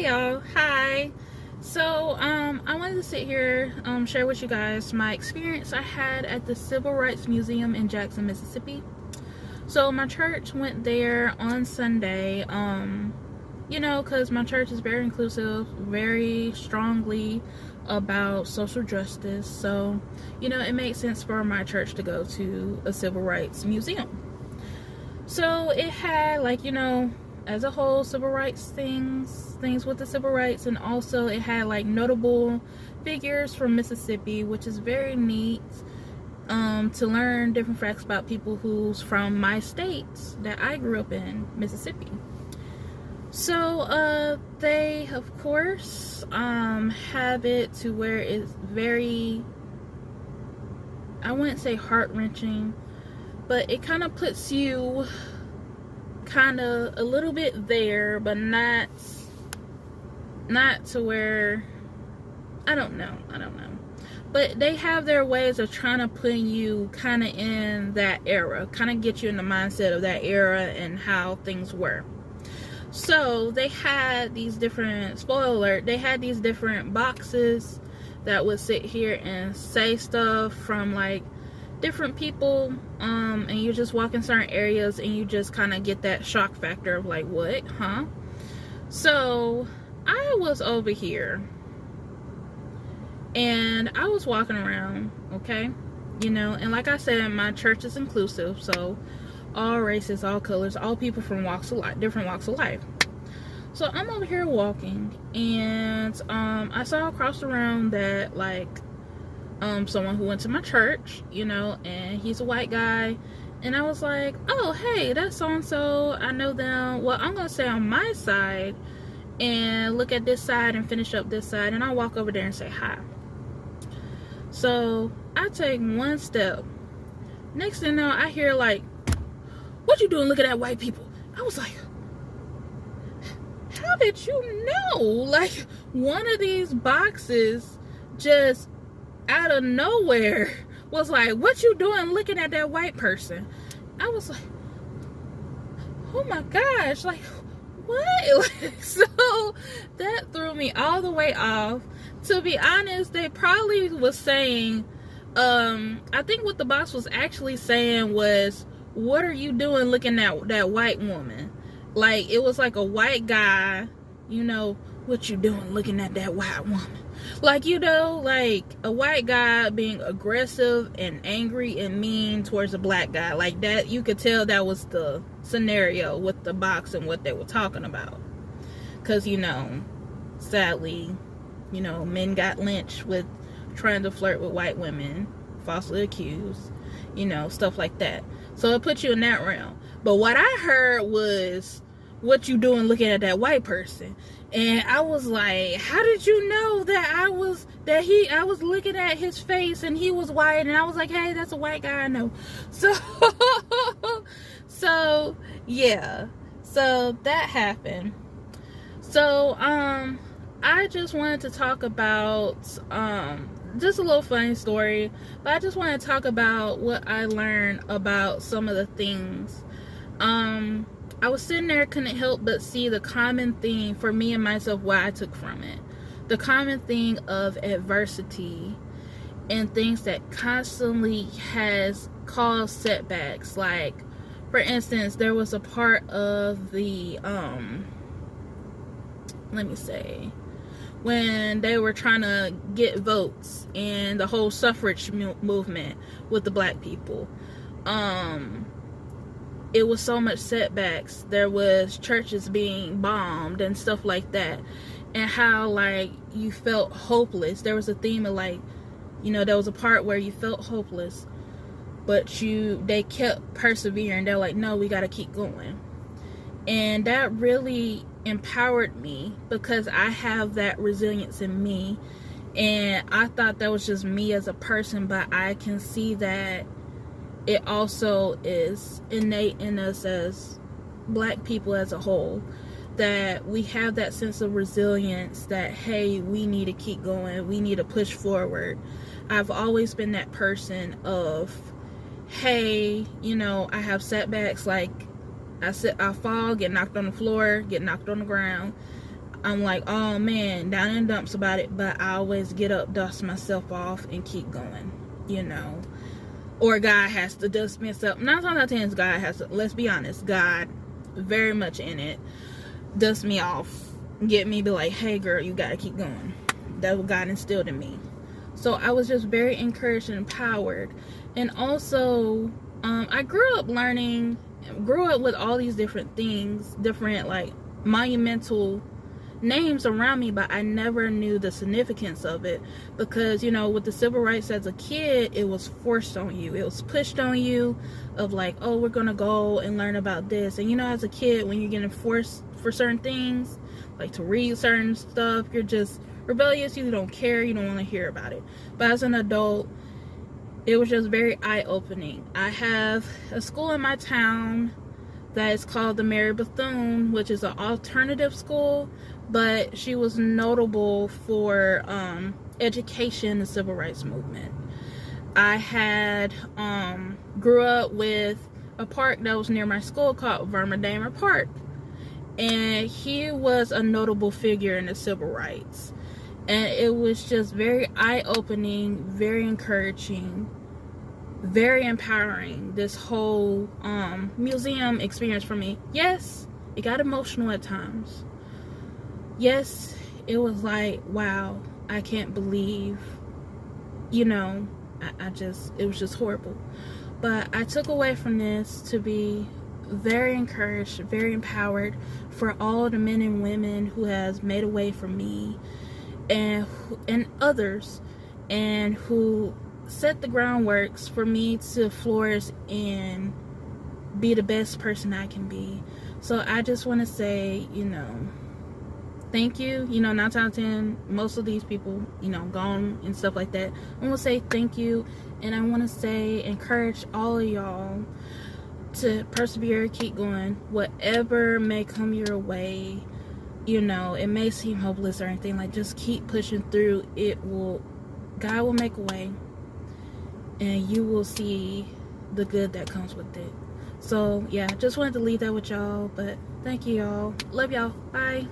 Hey y'all, hi. I wanted to sit here, share with you guys my experience I had at the Civil Rights Museum in Jackson, Mississippi. So my church went there on Sunday, because my church is very inclusive, very strongly about social justice. So, it makes sense for my church to go to a Civil Rights Museum. So it had as a whole civil rights things with the civil rights, and also it had notable figures from Mississippi, which is very neat to learn different facts about people who's from my states that I grew up in, Mississippi. So they of course have it to where it's very, I wouldn't say heart-wrenching, but it kind of puts you a little bit there, but not to where, I don't know, but they have their ways of trying to put you kind of in that era, kind of get you in the mindset of that era and how things were. So they had these different, spoiler alert, they had these different boxes that would sit here and say stuff from different people, and you just walk in certain areas and you just kind of get that shock factor of what, huh? So I was over here and I was walking around, okay, and like I said, my church is inclusive, so all races, all colors, all people from different walks of life. So I'm over here walking, and I saw across the room that someone who went to my church, and he's a white guy, and I was like, oh, hey, that's so-and-so, I know them. Well, I'm gonna stay on my side and look at this side and finish up this side, and I'll walk over there and say hi. So I take one step. Next thing you know, I hear what you doing looking at white people? I was like, how did you know? One of these boxes just out of nowhere was what you doing looking at that white person? I was like, oh my gosh, what? So that threw me all the way off. To be honest, they probably was saying, I think what the box was actually saying was, what are you doing looking at that white woman? It was a white guy, what you doing looking at that white woman? A white guy being aggressive and angry and mean towards a black guy. That, you could tell that was the scenario with the box and what they were talking about. Because, sadly, men got lynched with trying to flirt with white women, falsely accused, stuff like that. So it puts you in that realm. But what I heard was, what you doing looking at that white person? And I was like, how did you know that I was looking at his face and he was white? And I was like, hey, that's a white guy I know. So yeah, so that happened. So I just wanted to talk about just a little funny story, but I just want to talk about what I learned about some of the things. I was sitting there, couldn't help but see the common theme for me and myself, what I took from it. The common thing of adversity and things that constantly has caused setbacks. For instance, there was a part of the, when they were trying to get votes and the whole suffrage movement with the black people. It was so much setbacks. There was churches being bombed and stuff like that, and how you felt hopeless. There was a theme of there was a part where you felt hopeless, but they kept persevering. They're like, no, we got to keep going. And that really empowered me, because I have that resilience in me, and I thought that was just me as a person, but I can see that it also is innate in us as black people as a whole, that we have that sense of resilience, that hey, we need to keep going, we need to push forward. I've always been that person of, hey, I have setbacks, I fall, get knocked on the floor, get knocked on the ground. I'm like, oh man, down in dumps about it, but I always get up, dust myself off, and keep going, you know. Or God has to dust myself. 9 times out of 10, God has to, let's be honest, God, very much in it, dust me off, get me, be like, hey girl, you gotta keep going. That's what God instilled in me. So I was just very encouraged and empowered. And also, I grew up with all these different things, different like monumental names around me, but I never knew the significance of it, because, you know, with the civil rights as a kid, it was forced on you, it was pushed on you, of like, oh, we're gonna go and learn about this. And you know, as a kid, when you're getting forced for certain things, like to read certain stuff, you're just rebellious, you don't care, you don't want to hear about it. But as an adult, it was just very eye-opening. I have a school in my town that is called the Mary Bethune, which is an alternative school, but she was notable for education and the civil rights movement. I had grew up with a park that was near my school called Verma Damer Park, and he was a notable figure in the civil rights. And it was just very eye-opening, very encouraging, very empowering, this whole museum experience for me. Yes, it got emotional at times. Yes, it was like, wow, I can't believe, you know, it was just horrible. But I took away from this to be very encouraged, very empowered for all the men and women who has made a way for me and others, and who set the groundworks for me to flourish and be the best person I can be. So I just want to say, you know, thank you. You know, 9 times out of 10, most of these people, you know, gone and stuff like that. I want to say thank you, and I want to say encourage all of y'all to persevere, keep going, whatever may come your way. You know, it may seem hopeless or anything, like, just keep pushing through. God will make a way, and you will see the good that comes with it. So yeah, just wanted to leave that with y'all. But thank you, y'all. Love y'all. Bye.